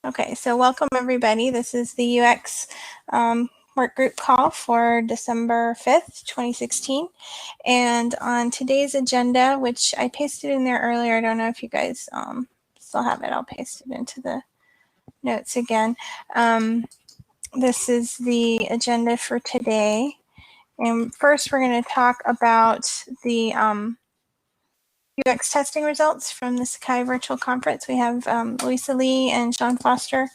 Okay, so welcome everybody. This is the UX work group call for December 5th, 2016. And on today's agenda, which I pasted in there earlier, I don't know if you guys still have it. I'll paste it into the notes again. This is the agenda for today. And first, we're going to talk about the UX testing results from the Sakai Virtual Conference. We have Louisa Lee and Sean Foster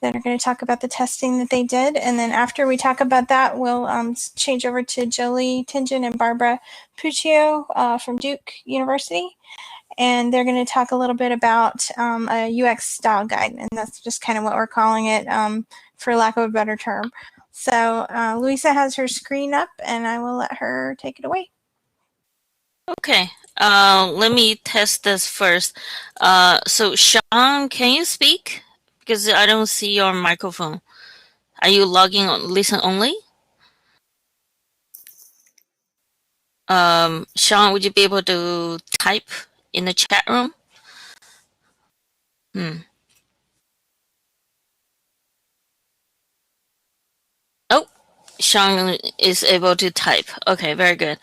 that are going to talk about the testing that they did. And then after we talk about that, we'll change over to Jolie Tingen and Barbara Puccio from Duke University. And they're going to talk a little bit about a UX style guide. And that's just kind of what we're calling it, for lack of a better term. So Louisa has her screen up, and I will let her take it away. Okay, let me test this first. So Sean, can you speak? Because I don't see your microphone. Are you logging on listen only? Sean, would you be able to type in the chat room? Oh, Sean is able to type. Okay, very good.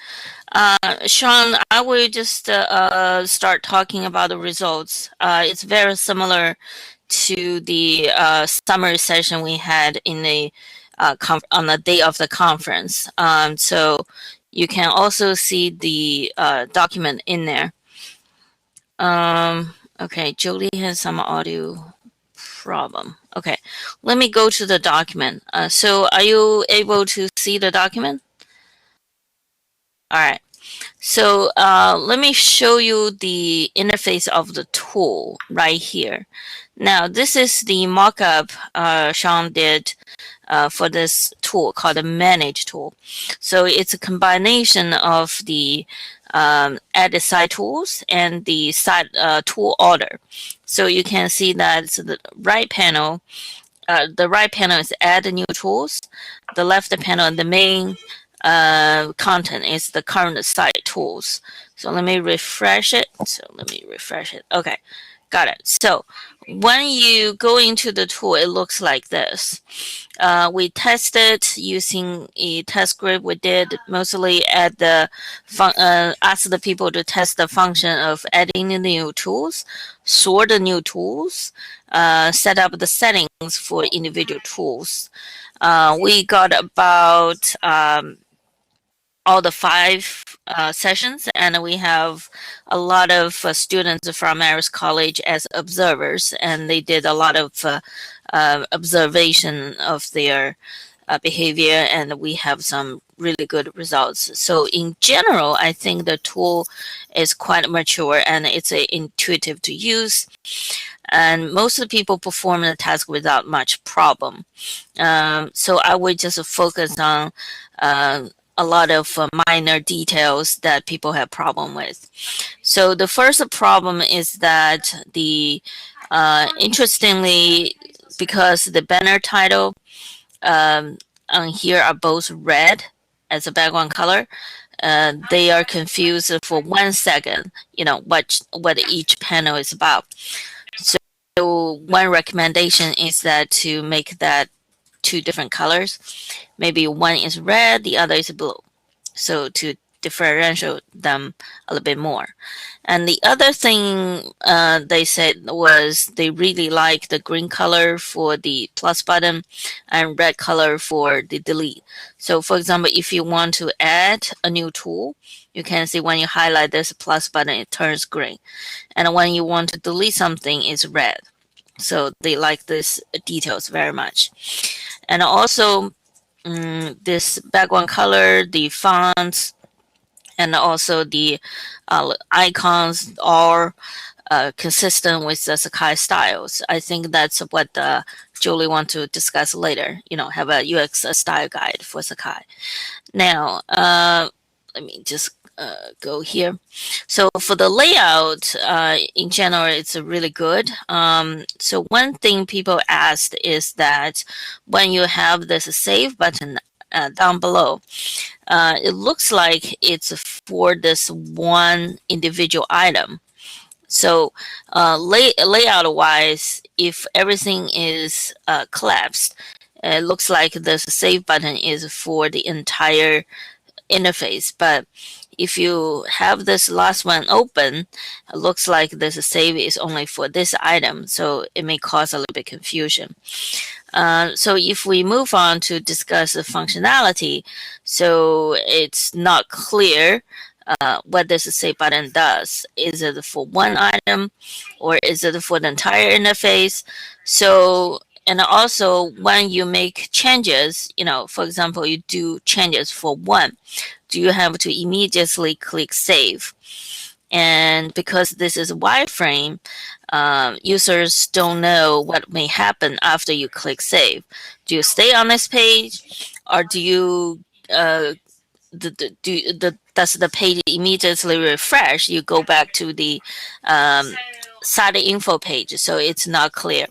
Sean, I will just start talking about the results. It's very similar to the summary session we had in the on the day of the conference. So you can also see the document in there. Okay, Jolie has some audio problem. Okay, let me go to the document. So are you able to see the document? All right. So let me show you the interface of the tool right here. Now, this is the mockup Sean did for this tool called the Manage tool. So it's a combination of the Add Side tools and the side tool order. So you can see that the right panel. The right panel is Add New Tools. The left panel, the main content is the current site tools. So let me refresh it. Okay, got it. So when you go into the tool, it looks like this. We tested using a test script. We did mostly add the ask the people to test the function of adding the new tools, sort the new tools, set up the settings for individual tools. We got about all the 5 sessions, and we have a lot of students from Marist College as observers, and they did a lot of observation of their behavior, and we have some really good results. So in general, I think the tool is quite mature and it's intuitive to use. And most of the people perform the task without much problem. So I would just focus on a lot of minor details that people have problem with. So the first problem is that the interestingly, because the banner title on here are both red as a background color, they are confused for 1 second, what each panel is about. So one recommendation is that to make that 2 different colors. Maybe one is red, the other is blue. So to differentiate them a little bit more. And the other thing they said was they really like the green color for the plus button and red color for the delete. So for example, if you want to add a new tool, you can see when you highlight this plus button, it turns green. And when you want to delete something, it's red. So they like this details very much. And also this background color, the fonts, and also the icons are consistent with the Sakai styles. I think that's what Julie wants to discuss later, have a UX style guide for Sakai. Now, let me just go here. So for the layout, in general, it's really good. So one thing people asked is that when you have this save button down below, it looks like it's for this one individual item. So layout wise, if everything is collapsed, it looks like the save button is for the entire interface. But if you have this last one open, it looks like this save is only for this item. So it may cause a little bit confusion. So if we move on to discuss the functionality, so it's not clear what this save button does. Is it for one item or is it for the entire interface? So, and also when you make changes, for example, you do changes for one, do you have to immediately click save? And because this is a wireframe, users don't know what may happen after you click save. Do you stay on this page, or do you does the page immediately refresh? You go back to the site info page, so it's not clear.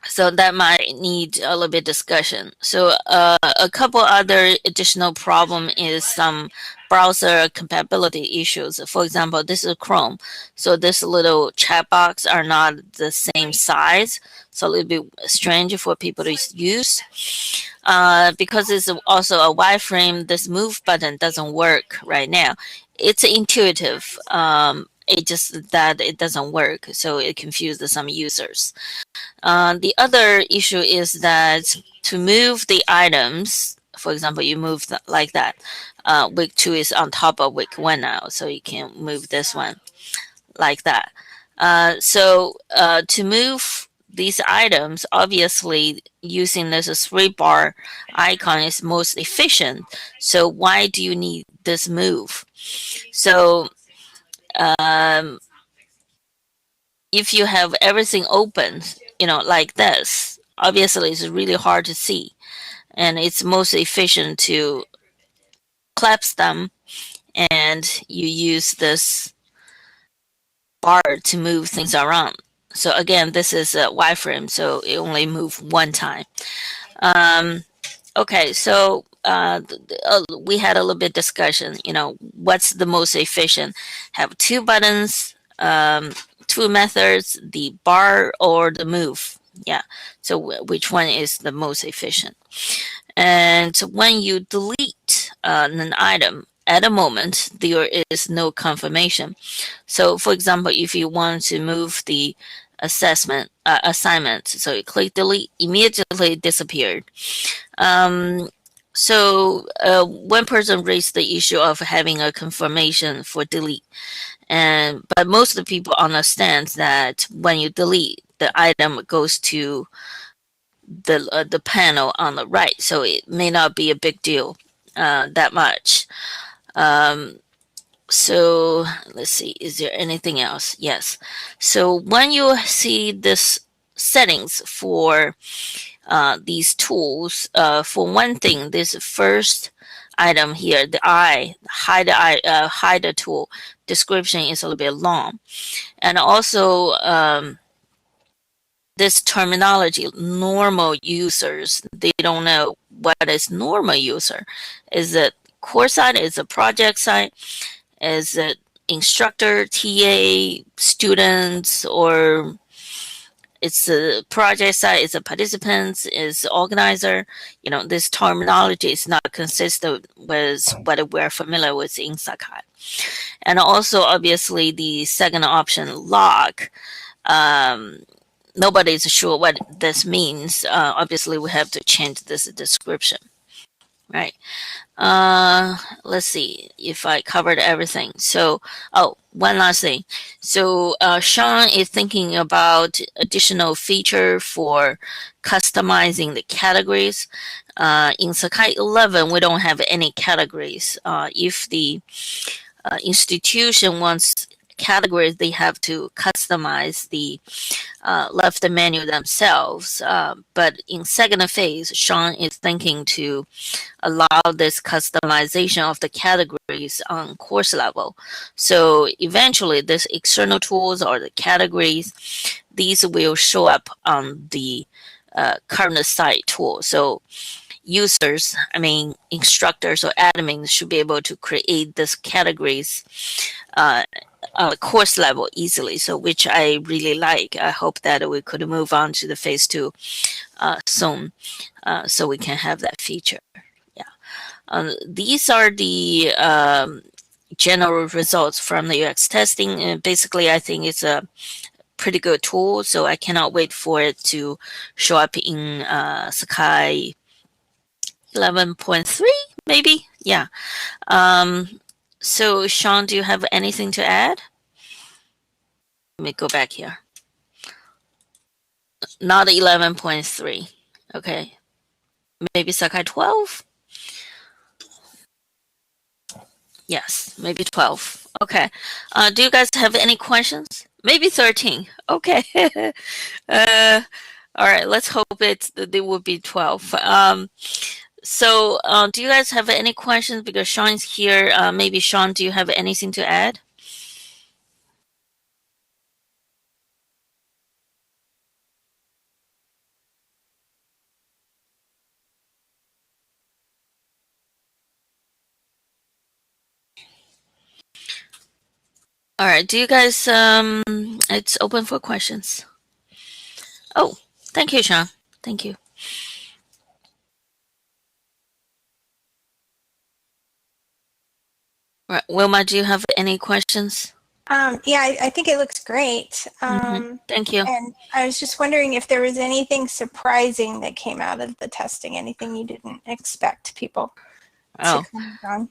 So that might need a little bit discussion. So a couple other additional problem is some browser compatibility issues. For example, this is Chrome. So this little chat box are not the same size. So a little bit strange for people to use. Because it's also a wireframe, this move button doesn't work right now. It's intuitive. It just that it doesn't work. So it confuses some users. The other issue is that to move the items, for example, you move like that. Week 2 is on top of week 1 now, so you can move this one like that. So to move these items, obviously using this 3-bar icon is most efficient. So why do you need this move? So if you have everything open, like this, obviously it's really hard to see. And it's most efficient to collapse them and you use this bar to move things around. So again, this is a wireframe, so it only moves one time. Okay, so we had a little bit discussion, what's the most efficient? Have 2 buttons, 2 methods, the bar or the move. Yeah, so which one is the most efficient? And when you delete an item, at a moment, there is no confirmation. So for example, if you want to move the assignment, so you click delete, immediately disappeared. So one person raised the issue of having a confirmation for delete. But most of the people understand that when you delete, the item goes to the panel on the right, so it may not be a big deal that much. So let's see, is there anything else? Yes. So when you see this settings for these tools, for one thing, this first item here, the hide the tool description is a little bit long, and also this terminology, normal users, they don't know what is normal user. Is it course side? Is it project side? Is it instructor, TA, students, or it's a project side, it's a participants, it's organizer? This terminology is not consistent with what we're familiar with in Sakai. And also, obviously, the second option, log. Nobody's sure what this means. Obviously, we have to change this description, right? Let's see if I covered everything. So, one last thing. So, Sean is thinking about additional feature for customizing the categories. In Sakai 11, we don't have any categories. If the institution wants categories, they have to customize the left menu themselves. But in second phase, Sean is thinking to allow this customization of the categories on course level. So eventually, this external tools or the categories, these will show up on the current site tool. So users, I mean instructors or admins, should be able to create these categories on the course level easily. So which I really like. I hope that we could move on to the phase 2 soon, so we can have that feature. Yeah. These are the general results from the UX testing. And basically, I think it's a pretty good tool. So I cannot wait for it to show up in Sakai 11.3, maybe. Yeah. So Sean, do you have anything to add? Let me go back here. Not 11.3. Okay. Maybe Sakai 12? Yes, maybe 12. Okay. Do you guys have any questions? Maybe 13. Okay. All right. Let's hope it will be 12. So, do you guys have any questions? Because Sean's here. Maybe Sean, do you have anything to add? All right. Do you guys? It's open for questions. Oh, thank you, Sean. Thank you. All right. Wilma, do you have any questions? Yeah, I think it looks great. Thank you. And I was just wondering if there was anything surprising that came out of the testing, anything you didn't expect people to Oh, comment on.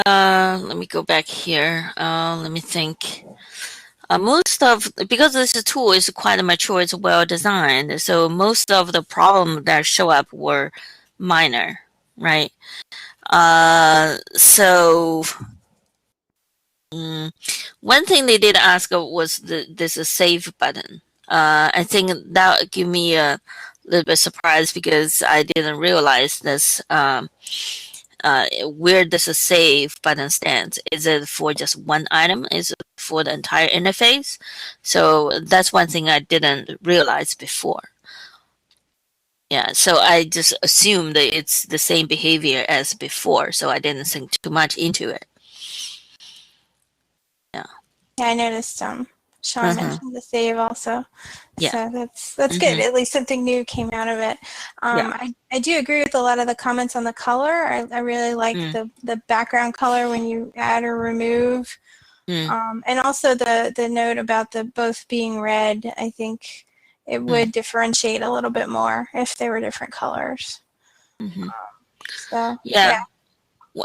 let me go back here. Let me think. Most of because this tool is quite mature, it's well designed. So most of the problems that show up were minor, right? So one thing they did ask was this save button. I think that gave me a little bit surprise because I didn't realize this. Where does a save button stands? Is it for just one item? Is it for the entire interface? So that's one thing I didn't realize before. Yeah, so I just assumed that it's the same behavior as before, so I didn't think too much into it. Yeah. Yeah, I noticed Sean mentioned the save also. Yeah. So that's good. At least something new came out of it. Yeah. I do agree with a lot of the comments on the color. I really like the background color when you add or remove. And also the note about the both being red. I think it would differentiate a little bit more if they were different colors. So Yeah.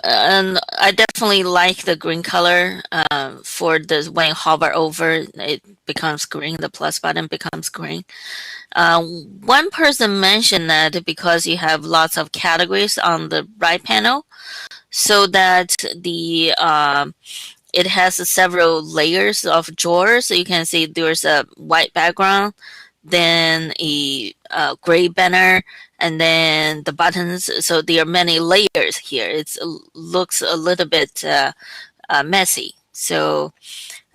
And I definitely like the green color for the when you hover over, it becomes green. The plus button becomes green. One person mentioned that because you have lots of categories on the right panel, so that the it has several layers of drawers. So you can see there's a white background, then a gray banner, and then the buttons. So there are many layers here. It looks a little bit messy. So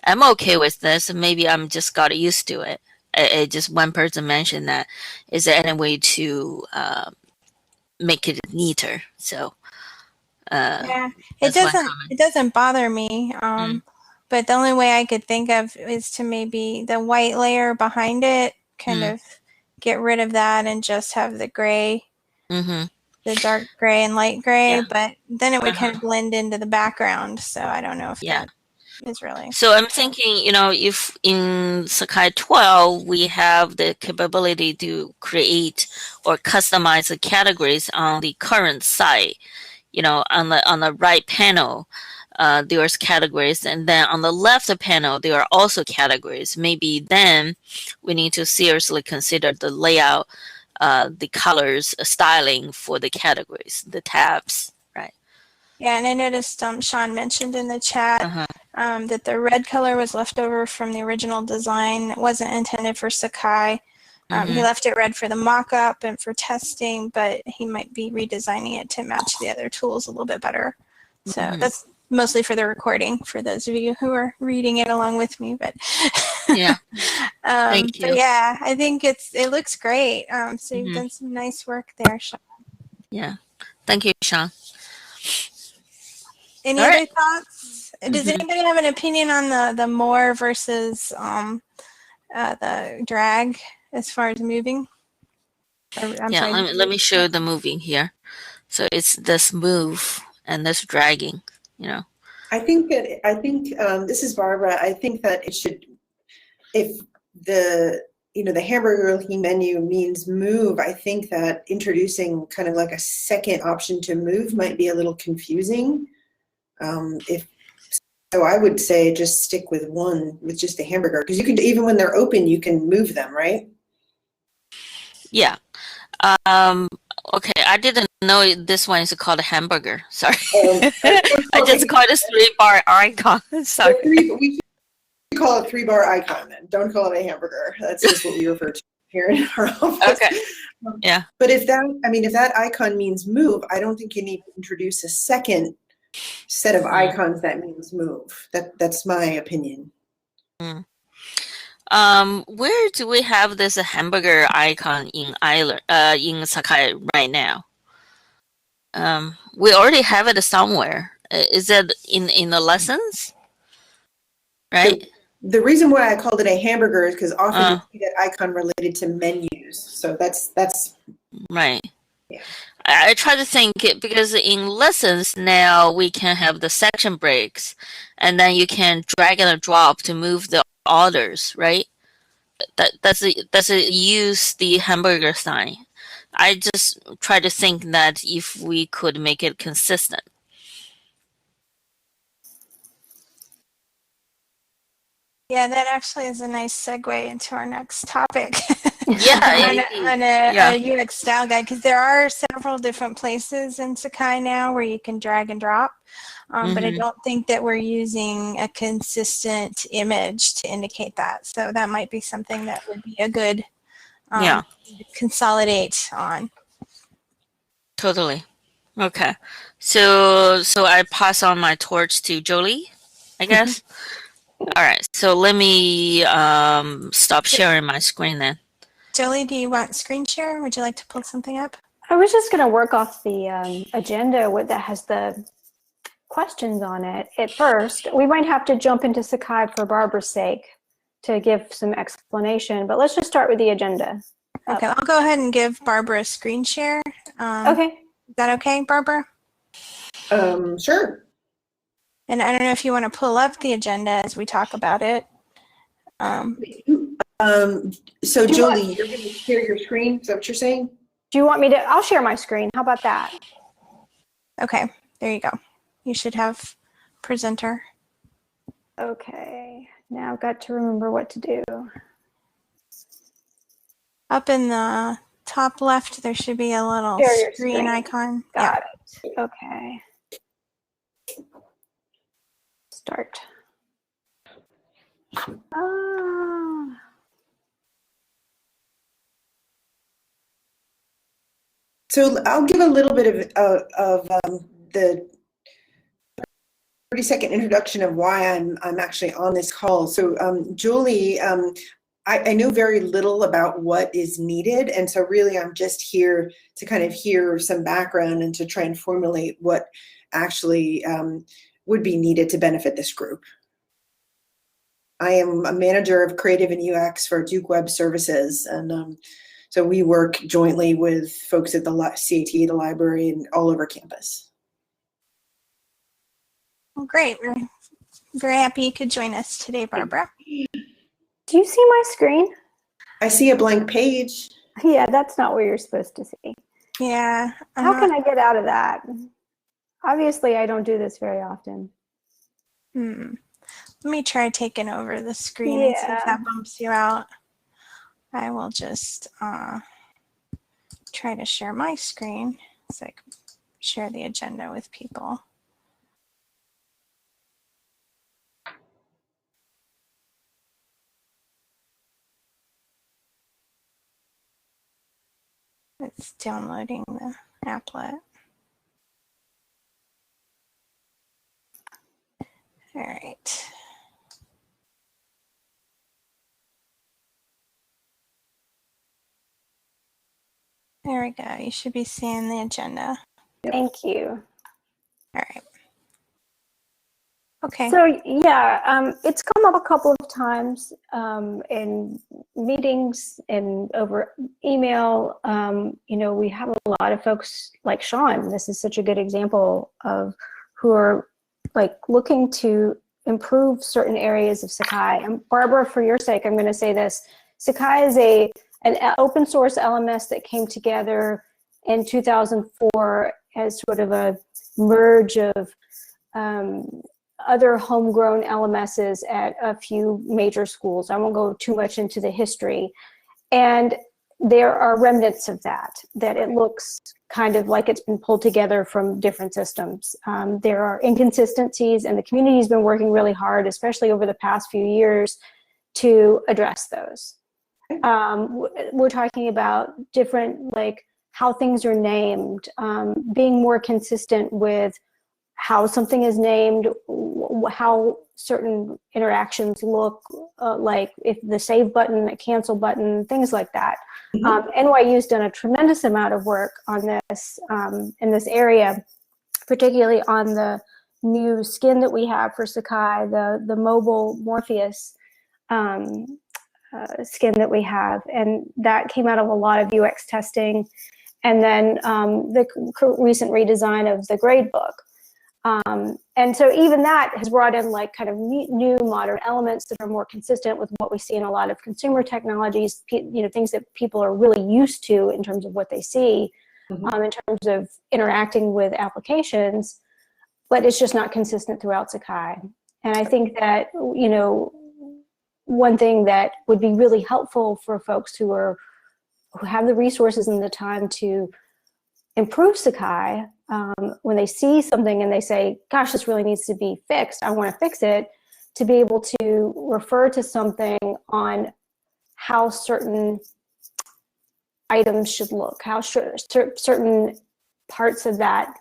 I'm okay with this. Maybe I'm just got used to it. Just one person mentioned that. Is there any way to make it neater? So yeah, that's one it doesn't bother me. comment. But the only way I could think of is to maybe the white layer behind it, kind of get rid of that and just have the gray, the dark gray and light gray. Yeah. But then it would kind of blend into the background. So I don't know if Yeah. that is really. So I'm thinking, if in Sakai 12 we have the capability to create or customize the categories on the current site, on the right panel, there's categories, and then on the left panel there are also categories. Maybe then we need to seriously consider the layout, the colors, styling for the categories, the tabs, right? Yeah, and I noticed Sean mentioned in the chat that the red color was left over from the original design. It wasn't intended for Sakai. He left it red for the mock-up and for testing, but he might be redesigning it to match the other tools a little bit better. So that's mostly for the recording, for those of you who are reading it along with me. But yeah, thank you. But yeah, I think it looks great. So you've done some nice work there, Sean. Yeah. Thank you, Sean. Any All other right. thoughts? Does Mm-hmm. anybody have an opinion on the more versus the drag as far as moving? Or, I'm Yeah, sorry. let me show the moving here. So it's this move and this dragging, you know. I think this is Barbara. I think that it should, if the hamburger looking menu means move, I think that introducing kind of like a second option to move might be a little confusing. If so, I would say just stick with one, with just the hamburger, because you can, even when they're open, you can move them, right? Yeah. Um, okay, I didn't know this one is called a hamburger. Sorry. I just called it 3-bar icon. Sorry. We should call it 3-bar icon then. Don't call it a hamburger. That's just what we refer to here in our office. Okay. Yeah. But if that icon means move, I don't think you need to introduce a second set of icons that means move. That's my opinion. Mm. Where do we have this hamburger icon in in Sakai right now? We already have it somewhere. Is it in the lessons? Right? The reason why I called it a hamburger is because often you see that icon related to menus. So that's right. Yeah. I try to think because in lessons now we can have the section breaks, and then you can drag and drop to move the orders, right? That's a use the hamburger sign. I just try to think that if we could make it consistent. Yeah, that actually is a nice segue into our next topic. Yeah, on a UX style guide, because there are several different places in Sakai now where you can drag and drop, but I don't think that we're using a consistent image to indicate that. So that might be something that would be a good consolidate on. Totally. Okay. So I pass on my torch to Jolie, I guess. All right. So let me stop sharing my screen then. Jolie, do you want screen share? Would you like to pull something up? I was just going to work off the agenda that has the questions on it. At first, we might have to jump into Sakai for Barbara's sake to give some explanation, but let's just start with the agenda. Okay, I'll go ahead and give Barbara a screen share. Okay. Is that okay, Barbara? Sure. And I don't know if you want to pull up the agenda as we talk about it. So Jolie, you're going to share your screen? Is that what you're saying? Do you want me to? I'll share my screen. How about that? Okay, there you go. You should have presenter. Okay, now I've got to remember what to do. Up in the top left, there should be a little screen icon. Got it. Okay. Start. So I'll give a little bit of the 30-second introduction of why I'm actually on this call. So Julie, I know very little about what is needed, and so really I'm just here to kind of hear some background and to try and formulate what actually would be needed to benefit this group. I am a manager of creative and UX for Duke Web Services, and so we work jointly with folks at the CAT, the library, and all over campus. Well, great. We're very happy you could join us today, Barbara. Do you see my screen? I see a blank page. Yeah, that's not what you're supposed to see. Yeah. How can I get out of that? Obviously, I don't do this very often. Let me try taking over the screen and see if that bumps you out. I will just try to share my screen so I can share the agenda with people. It's downloading the applet. All right. There we go. You should be seeing the agenda. Thank you. All right. Okay. So yeah, it's come up a couple of times in meetings and over email. We have a lot of folks like Sean. This is such a good example of who are like looking to improve certain areas of Sakai. And Barbara, for your sake, I'm going to say this: Sakai is an open source LMS that came together in 2004 as sort of a merge of other homegrown LMSs at a few major schools. I won't go too much into the history. And there are remnants of that it looks kind of like it's been pulled together from different systems. There are inconsistencies, and the community's been working really hard, especially over the past few years, to address those. We're talking about different, like how things are named, being more consistent with how something is named, how certain interactions look, like if the save button, the cancel button, things like that. NYU's done a tremendous amount of work on this in this area, particularly on the new skin that we have for Sakai, the mobile Morpheus skin that we have, and that came out of a lot of UX testing, and then the recent redesign of the gradebook. And so even that has brought in like kind of new modern elements that are more consistent with what we see in a lot of consumer technologies, things that people are really used to in terms of what they see, in terms of interacting with applications, but it's just not consistent throughout Sakai. And I think that, one thing that would be really helpful for folks who have the resources and the time to improve Sakai, when they see something and they say, gosh, this really needs to be fixed, I want to fix it, to be able to refer to something on how certain items should look, how certain parts of that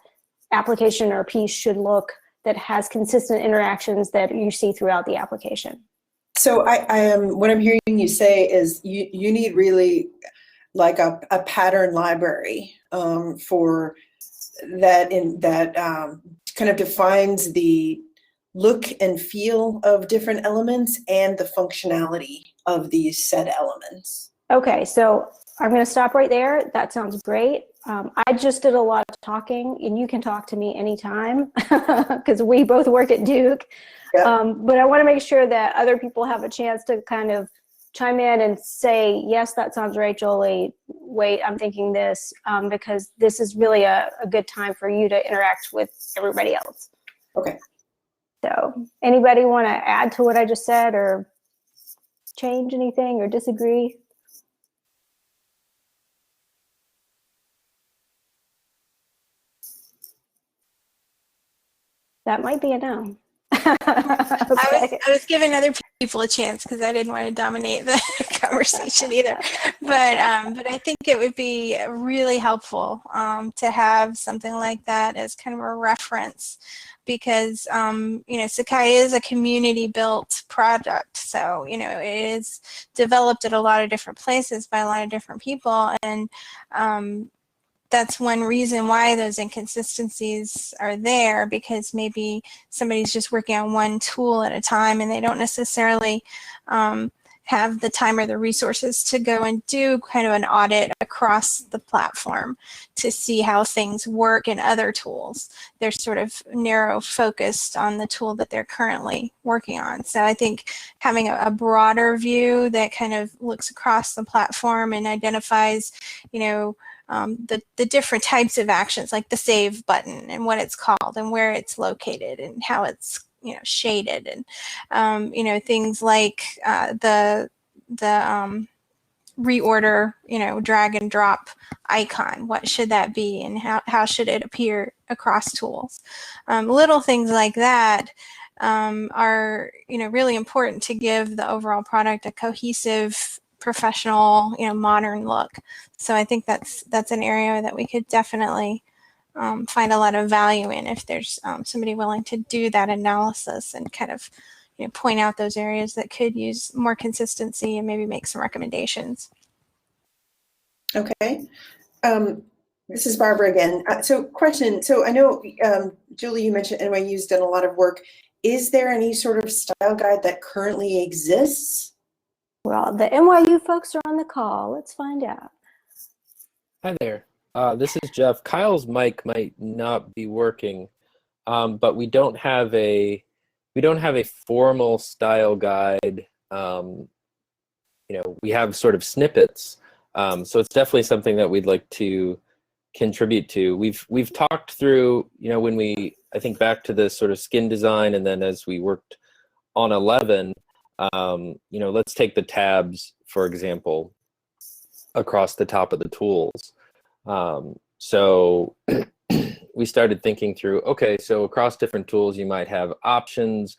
application or piece should look that has consistent interactions that you see throughout the application. So I am, what I'm hearing you say is you need really like a pattern library for that, kind of defines the look and feel of different elements and the functionality of these said elements. Okay, so I'm going to stop right there. That sounds great. I just did a lot of talking, and you can talk to me anytime because we both work at Duke. Yep. But I want to make sure that other people have a chance to kind of chime in and say, yes, that sounds right, Jolie. Wait, I'm thinking this, because this is really a good time for you to interact with everybody else. Okay. So anybody want to add to what I just said or change anything or disagree? That might be a no. Okay. I was giving other people a chance because I didn't want to dominate the conversation either. But I think it would be really helpful to have something like that as kind of a reference, because Sakai is a community-built product, so it is developed at a lot of different places by a lot of different people, and that's one reason why those inconsistencies are there, because maybe somebody's just working on one tool at a time and they don't necessarily have the time or the resources to go and do kind of an audit across the platform to see how things work in other tools. They're sort of narrow focused on the tool that they're currently working on. So I think having a broader view that kind of looks across the platform and identifies, the different types of actions, like the save button and what it's called and where it's located and how it's shaded, and things like the reorder, drag and drop icon. What should that be, and how should it appear across tools? Little things like that are really important to give the overall product a cohesive, professional, modern look. So I think that's an area that we could definitely find a lot of value in if there's somebody willing to do that analysis and kind of point out those areas that could use more consistency and maybe make some recommendations. Okay. This is Barbara again. So question, so I know, Julie, you mentioned NYU's done a lot of work. Is there any sort of style guide that currently exists? Well, the NYU folks are on the call. Let's find out. Hi there. This is Jeff. Kyle's mic might not be working, but we don't have a formal style guide. We have sort of snippets, so it's definitely something that we'd like to contribute to. We've talked through, when I think back to this sort of skin design, and then as we worked on 11, let's take the tabs, for example, across the top of the tools. So we started thinking through, okay, so across different tools, you might have options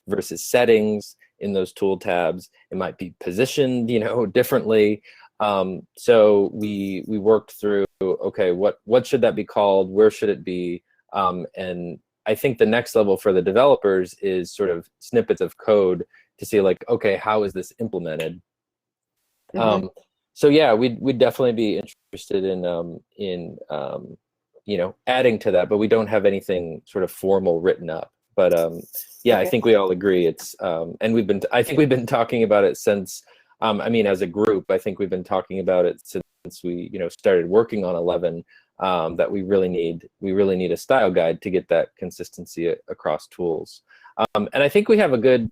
versus settings in those tool tabs. It might be positioned, differently. So we worked through, okay, what should that be called? Where should it be? And I think the next level for the developers is sort of snippets of code to see, like, okay, how is this implemented? Mm-hmm. So yeah, we'd definitely be interested in adding to that, but we don't have anything sort of formal written up. But yeah, Okay. I think we all agree it's and I think we've been talking about it since. As a group, I think we've been talking about it since we started working on 11. That we really need a style guide to get that consistency across tools. And I think we have a good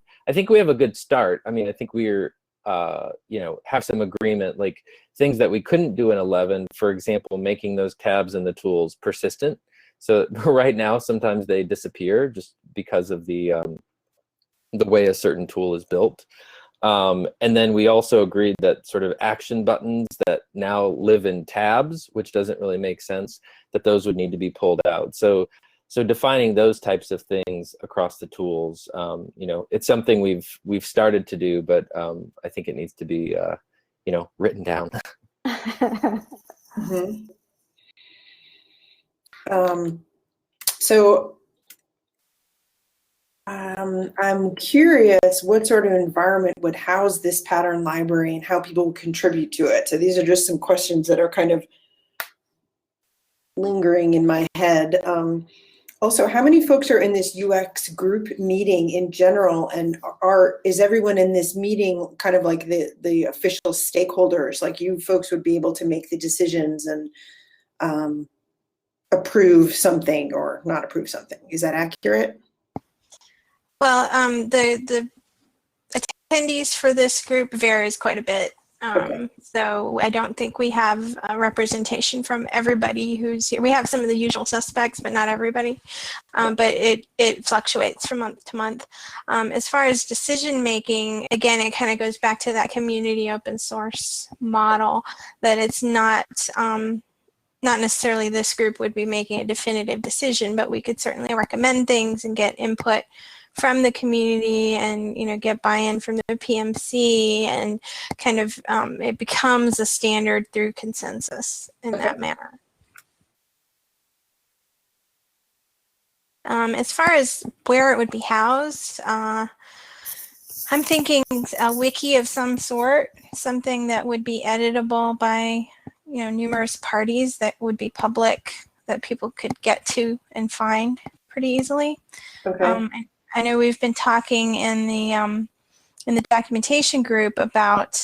start. I think we're have some agreement, like things that we couldn't do in 11, for example, making those tabs in the tools persistent. So right now, sometimes they disappear just because of the way a certain tool is built. And then we also agreed that sort of action buttons that now live in tabs, which doesn't really make sense, that those would need to be pulled out. So defining those types of things across the tools, it's something we've started to do, but I think it needs to be, written down. Mm-hmm. So I'm curious what sort of environment would house this pattern library and how people would contribute to it. So these are just some questions that are kind of lingering in my head. Also, how many folks are in this UX group meeting in general, and is everyone in this meeting kind of like the official stakeholders, like you folks would be able to make the decisions and approve something or not approve something? Is that accurate? Well, the attendees for this group varies quite a bit. Okay. So I don't think we have a representation from everybody who's here. We have some of the usual suspects, but not everybody. But it fluctuates from month to month. As far as decision making, again, it kind of goes back to that community open source model, that it's not necessarily this group would be making a definitive decision, but we could certainly recommend things and get input from the community and get buy-in from the PMC, and kind of it becomes a standard through consensus in that manner. As far as where it would be housed, I'm thinking a wiki of some sort, something that would be editable by numerous parties, that would be public, that people could get to and find pretty easily. Okay. I know we've been talking in the documentation group about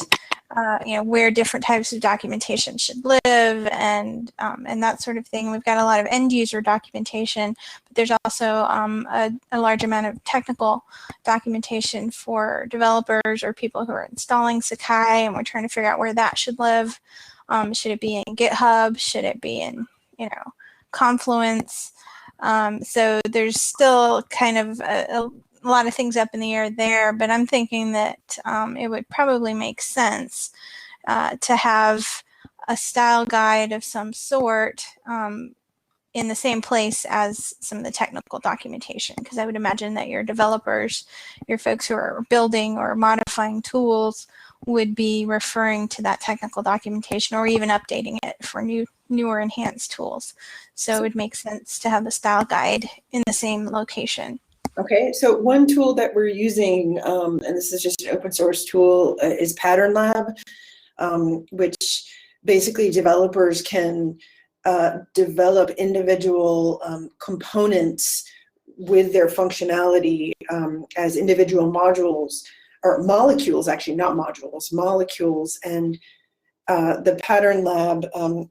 where different types of documentation should live, and that sort of thing. We've got a lot of end user documentation, but there's also a large amount of technical documentation for developers or people who are installing Sakai, and we're trying to figure out where that should live. Should it be in GitHub? Should it be in Confluence? So there's still kind of a lot of things up in the air there, but I'm thinking that it would probably make sense to have a style guide of some sort in the same place as some of the technical documentation, because I would imagine that your developers, your folks who are building or modifying tools, would be referring to that technical documentation or even updating it for newer enhanced tools. So it would make sense to have the style guide in the same location. Okay, so one tool that we're using, and this is just an open source tool, is Pattern Lab, which basically developers can develop individual components with their functionality as individual modules, or molecules, actually, not modules, molecules. And the Pattern Lab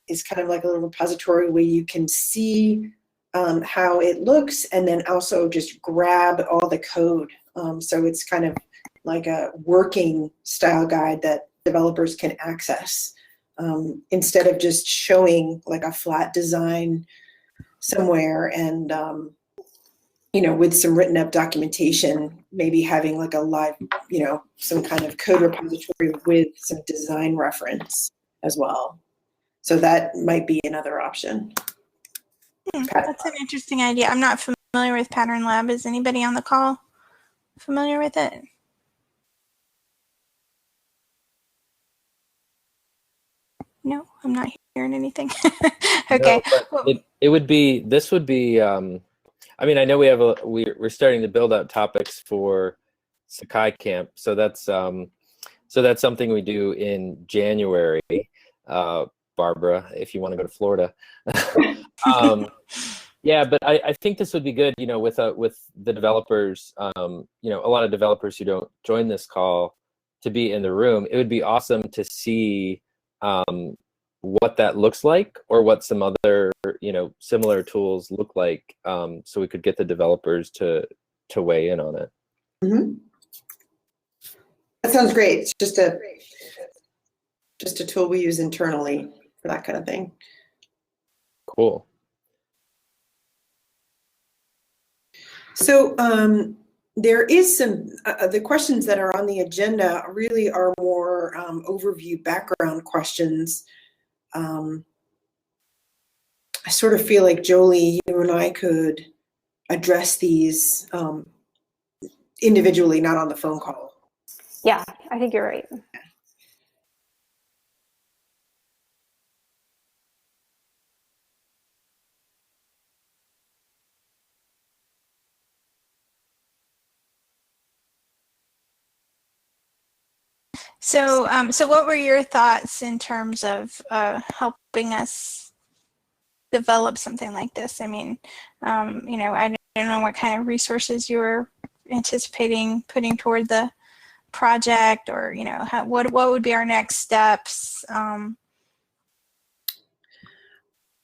is kind of like a little repository where you can see how it looks, and then also just grab all the code. So it's kind of like a working style guide that developers can access, instead of just showing like a flat design somewhere and with some written up documentation, maybe having like a live, some kind of code repository with some design reference as well. So that might be another option. That's an interesting idea. I'm not familiar with Pattern Lab. Is anybody on the call familiar with it? No, I'm not hearing anything. Okay. No, but it would be, this would be, I mean, I know we're starting to build out topics for Sakai Camp. So that's something we do in January, Barbara, if you want to go to Florida. Yeah, but I think this would be good, with the developers, a lot of developers who don't join this call to be in the room. It would be awesome to see what that looks like, or what some other, similar tools look like, so we could get the developers to weigh in on it. Mm-hmm. That sounds great. It's just a tool we use internally for that kind of thing. Cool. So there is some, the questions that are on the agenda really are more overview background questions. I sort of feel like, Jolie, you and I could address these individually, not on the phone call. Yeah, I think you're right. So, so what were your thoughts in terms of helping us develop something like this? I mean, I don't know what kind of resources you were anticipating putting toward the project, or what would be our next steps?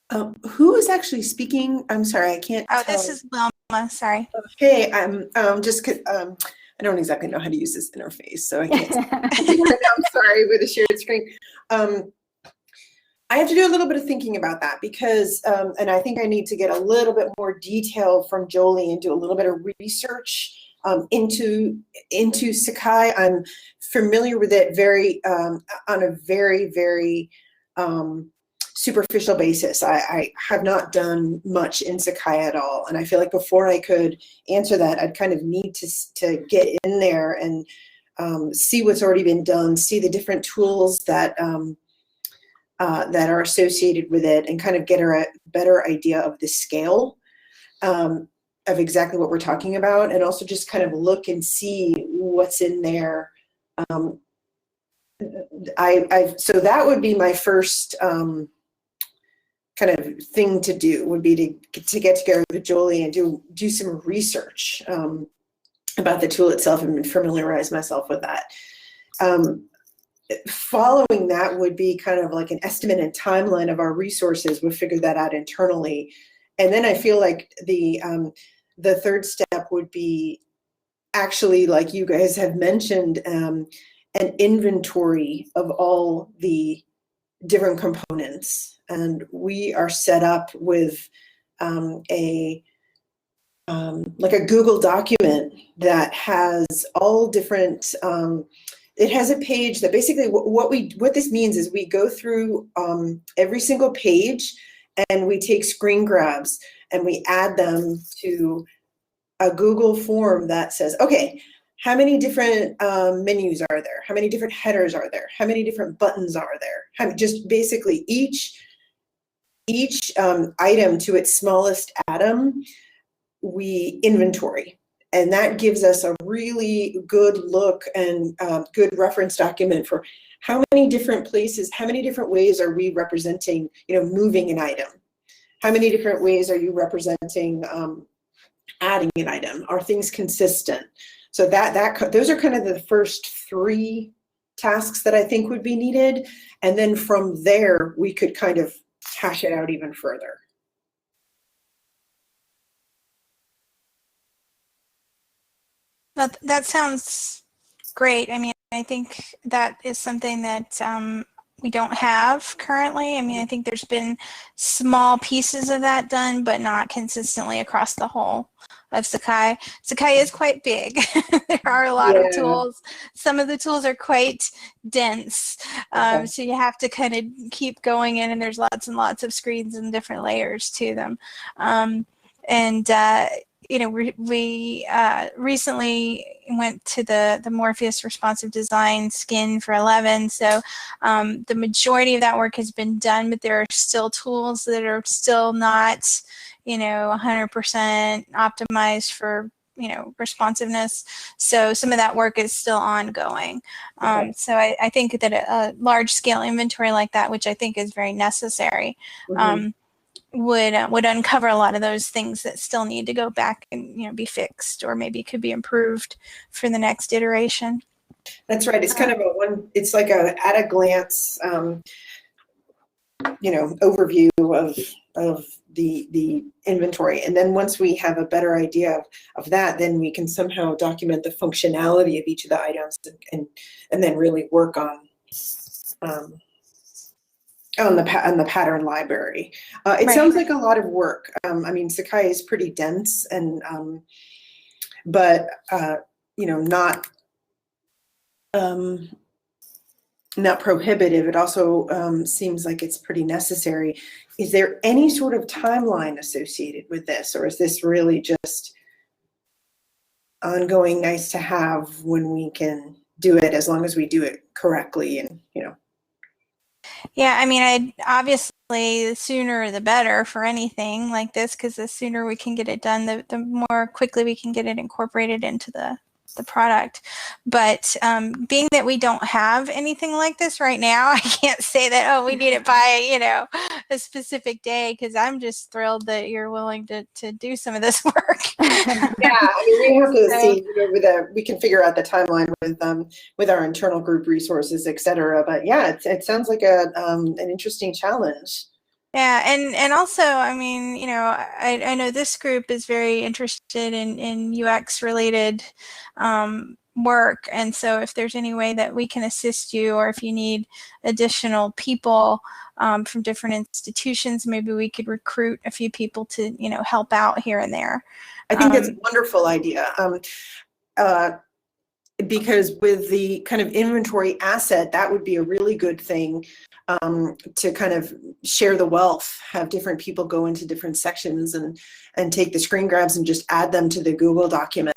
Who is actually speaking? I'm sorry, I can't tell. This is Wilma. Sorry. Hey, I'm just. I don't exactly know how to use this interface, so I can't. I'm sorry, with a shared screen. I have to do a little bit of thinking about that, because, and I think I need to get a little bit more detail from Jolie and do a little bit of research into Sakai. I'm familiar with it on a very, very superficial basis. I have not done much in Sakai at all, and I feel like before I could answer that, I'd kind of need to get in there and see what's already been done, see the different tools that that are associated with it, and kind of get a better idea of the scale of exactly what we're talking about, and also just kind of look and see what's in there. So that would be my first kind of thing to do, would be to get together with Jolie and do some research about the tool itself and familiarize myself with that. Following that would be kind of like an estimate and timeline of our resources. We'll figure that out internally. And then I feel like the third step would be actually, like you guys have mentioned, an inventory of all the different components. And we are set up with like a Google document that has all different, it has a page that basically what this means is we go through every single page, and we take screen grabs and we add them to a Google form that says, okay, how many different menus are there? How many different headers are there? How many different buttons are there? Just basically each item to its smallest atom, we inventory. And that gives us a really good look and good reference document for how many different places, how many different ways are we representing, moving an item? How many different ways are you representing adding an item? Are things consistent? So those are kind of the first 3 tasks that I think would be needed. And then from there, we could kind of hash it out even further. That sounds great. I mean, I think that is something that we don't have currently. I mean, I think there's been small pieces of that done, but not consistently across the whole of Sakai. Sakai is quite big. There are a lot of tools. Some of the tools are quite dense. Okay. So you have to kind of keep going in, and there's lots and lots of screens and different layers to them. We recently went to the Morpheus Responsive Design skin for 11. So the majority of that work has been done, but there are still tools that are still not, 100% optimized for, responsiveness. So some of that work is still ongoing. Okay. So I think that a large scale inventory like that, which I think is very necessary, would uncover a lot of those things that still need to go back and be fixed, or maybe could be improved for the next iteration. That's right. It's kind of it's like a at a glance, overview of the inventory. And then once we have a better idea of that, then we can somehow document the functionality of each of the items and then really work on the pattern library. It sounds like a lot of work. I mean, Sakai is pretty dense, and but not prohibitive. It also seems like it's pretty necessary. Is there any sort of timeline associated with this, or is this really just ongoing, nice to have when we can do it, as long as we do it correctly and Yeah, I mean, obviously the sooner the better for anything like this, because the sooner we can get it done, the more quickly we can get it incorporated into the product. But being that we don't have anything like this right now, I can't say that, oh, we need it by, a specific day, because I'm just thrilled that you're willing to do some of this work. Yeah, I mean, we have to see, we can figure out the timeline with our internal group resources, et cetera. But yeah, it sounds like an interesting challenge. Yeah, and also, I mean, I know this group is very interested in UX related work, and so if there's any way that we can assist you, or if you need additional people from different institutions, maybe we could recruit a few people to help out here and there. I think that's a wonderful idea. Because with the kind of inventory asset, that would be a really good thing to kind of share the wealth, have different people go into different sections and take the screen grabs and just add them to the Google document.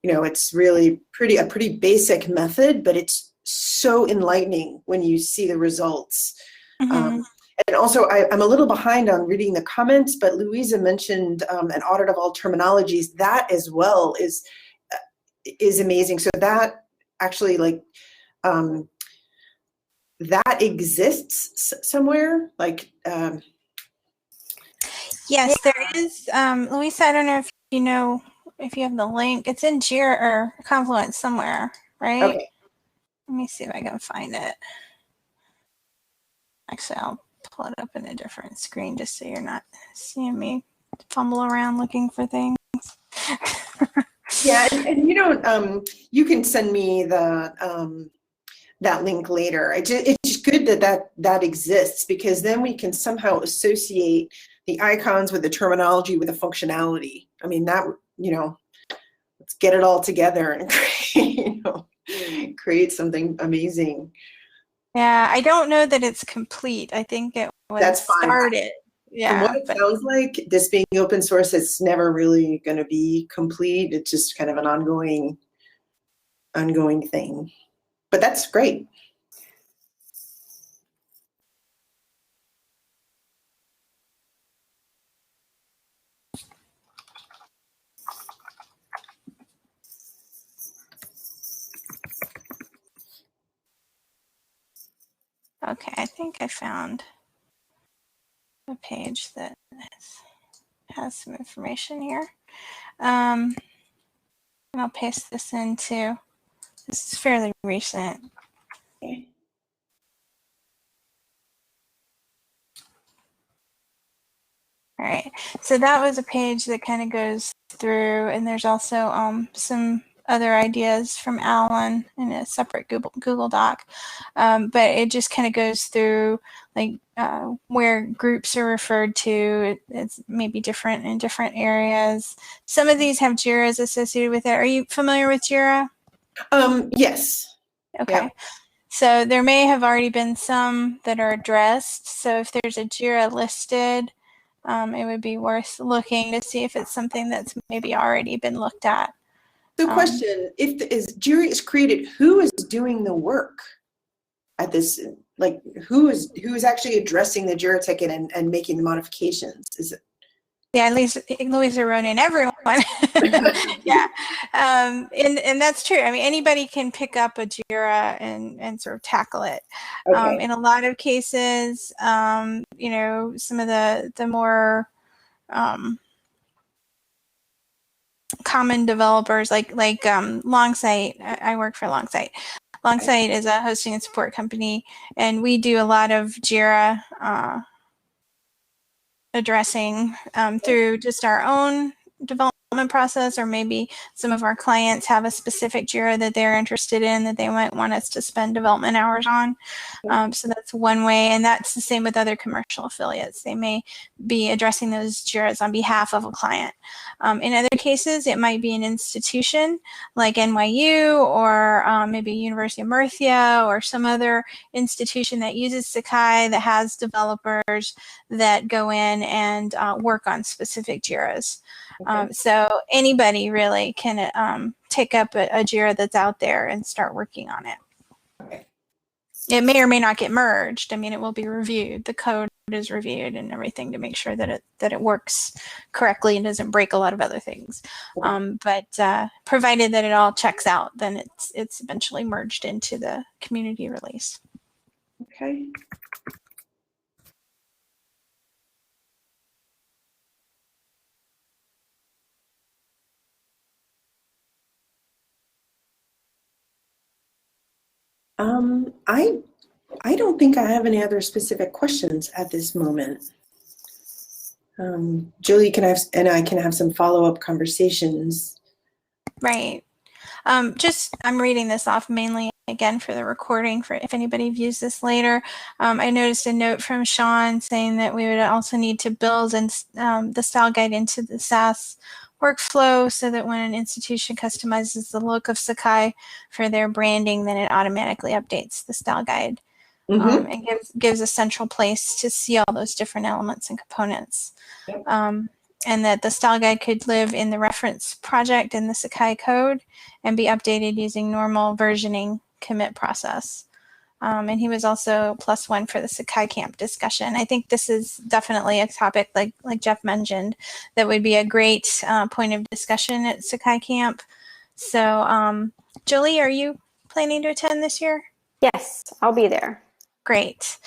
It's really a pretty basic method, but it's so enlightening when you see the results. And also, I'm a little behind on reading the comments, but Louisa mentioned an audit of all terminologies. That as well is amazing. So that actually, that exists somewhere, yes, there is. Louisa, I don't know if you have the link. It's in Jira or Confluence somewhere, right? Okay. Let me see if I can find it. Actually, I'll pull it up in a different screen just so you're not seeing me fumble around looking for things. Yeah, and you can send me that link later. It's good that exists, because then we can somehow associate the icons with the terminology with the functionality. I mean, that let's get it all together and create something amazing. Yeah, I don't know that it's complete. I think it was started. Yeah, from what it sounds like, this being open source, it's never really going to be complete. It's just kind of an ongoing thing. But that's great. Okay, I think I found a page that has some information here. And I'll paste this into, this is fairly recent. Okay. All right, so that was a page that kind of goes through, and there's also some other ideas from Alan in a separate Google Doc, but it just kind of goes through like where groups are referred to. It's maybe different in different areas. Some of these have JIRAs associated with it. Are you familiar with JIRA? Yes. Okay. Yeah. So there may have already been some that are addressed. So if there's a JIRA listed, it would be worth looking to see if it's something that's maybe already been looked at. So question, if JIRA is created, who is doing the work at this? Like who is actually addressing the JIRA ticket and making the modifications? Is it? Yeah, Louisa wrote in everyone. Yeah, and that's true. I mean, anybody can pick up a JIRA and sort of tackle it. Okay. In a lot of cases, you know, some of the more common developers like Longsight. I work for Longsight. Longsight is a hosting and support company, and we do a lot of JIRA addressing through just our own development process, or maybe some of our clients have a specific JIRA that they're interested in that they might want us to spend development hours on. So that's one way, and that's the same with other commercial affiliates. They may be addressing those JIRAs on behalf of a client. In other cases, it might be an institution like NYU or maybe University of Murcia or some other institution that uses Sakai that has developers that go in and work on specific JIRAs. So anybody really can take up a JIRA that's out there and start working on it. Okay. It may or may not get merged. I mean, it will be reviewed. The code is reviewed and everything to make sure that it works correctly and doesn't break a lot of other things. But provided that it all checks out, then it's eventually merged into the community release. Okay. I don't think I have any other specific questions at this moment. Julie and I can have some follow-up conversations. Right. I'm reading this off mainly again for the recording for if anybody views this later. I noticed a note from Sean saying that we would also need to build the style guide into the SAS workflow so that when an institution customizes the look of Sakai for their branding, then it automatically updates the style guide and gives a central place to see all those different elements and components. Yep. And that the style guide could live in the reference project in the Sakai code and be updated using normal versioning commit process. And he was also +1 for the Sakai Camp discussion. I think this is definitely a topic, like Jeff mentioned, that would be a great point of discussion at Sakai Camp. So, Julie, are you planning to attend this year? Yes, I'll be there. Great.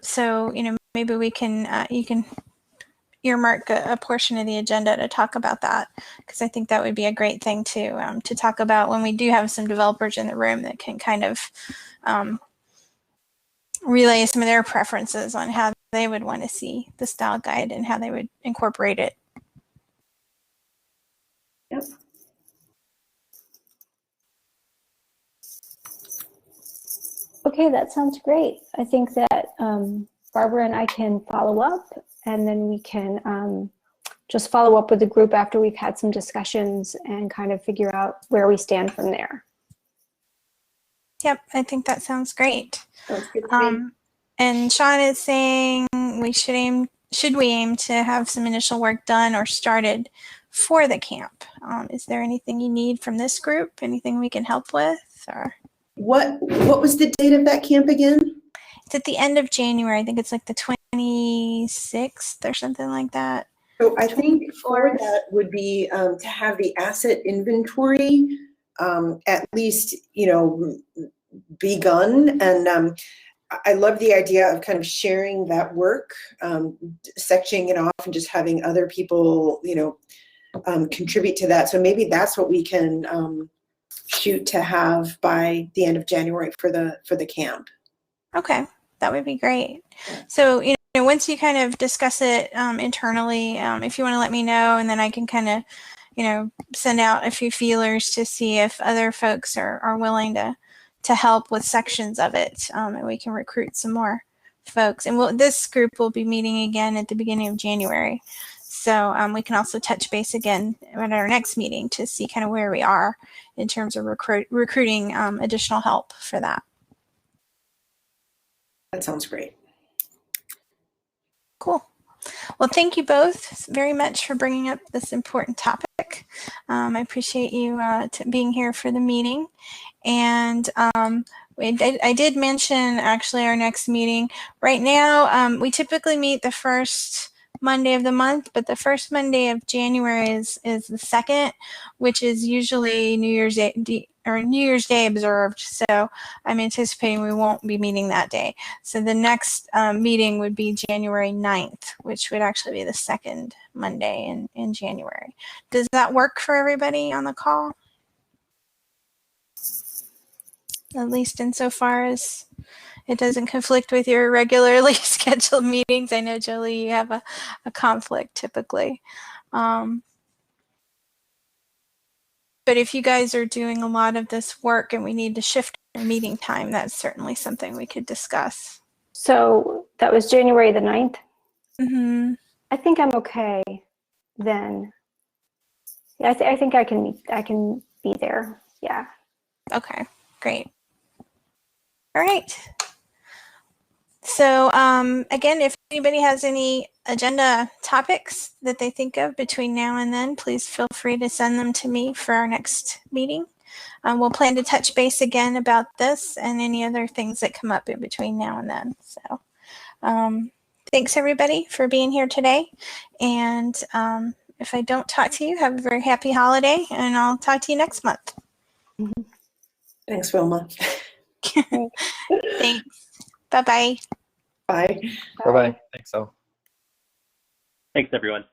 So, you know, maybe we can, you can earmark a portion of the agenda to talk about that, because I think that would be a great thing to talk about when we do have some developers in the room that can kind of relay some of their preferences on how they would want to see the style guide and how they would incorporate it. Yep. Okay, that sounds great. I think that Barbara and I can follow up, and then we can just follow up with the group after we've had some discussions and kind of figure out where we stand from there. Yep, I think that sounds great. Sounds good to me. And Sean is saying should we aim to have some initial work done or started for the camp? Is there anything you need from this group? Anything we can help with? Or What was the date of that camp again? it's at the end of January. I think it's like the 26th or something like that. So I think for that would be to have the asset inventory at least, you know, begun, and I love the idea of kind of sharing that work, sectioning it off and just having other people, contribute to that. So maybe that's what we can shoot to have by the end of January for the camp. Okay, that would be great. So, once you kind of discuss it internally, if you want to let me know, and then I can kind of, send out a few feelers to see if other folks are willing to help with sections of it, and we can recruit some more folks. And this group will be meeting again at the beginning of January. So we can also touch base again at our next meeting to see kind of where we are in terms of recruiting additional help for that. That sounds great. Cool. Well, thank you both very much for bringing up this important topic. I appreciate you being here for the meeting. And I did mention actually our next meeting. Right now, we typically meet the first Monday of the month, but the first Monday of January is the 2nd, which is usually New Year's Day observed. So I'm anticipating we won't be meeting that day. So the next meeting would be January 9th, which would actually be the 2nd Monday in January. Does that work for everybody on the call? At least insofar as it doesn't conflict with your regularly scheduled meetings. I know, Jolie, you have a conflict typically. But if you guys are doing a lot of this work and we need to shift our meeting time, that's certainly something we could discuss. So that was January the 9th? Mm-hmm. I think I'm okay then. Yeah, I think I can be there. Yeah. Okay, great. All right. So again, if anybody has any agenda topics that they think of between now and then, please feel free to send them to me for our next meeting. We'll plan to touch base again about this and any other things that come up in between now and then. So thanks everybody for being here today. And if I don't talk to you, have a very happy holiday, and I'll talk to you next month. Thanks, Wilma. Thanks. Bye-bye. Bye. Bye-bye. Thanks, all. Thanks, everyone.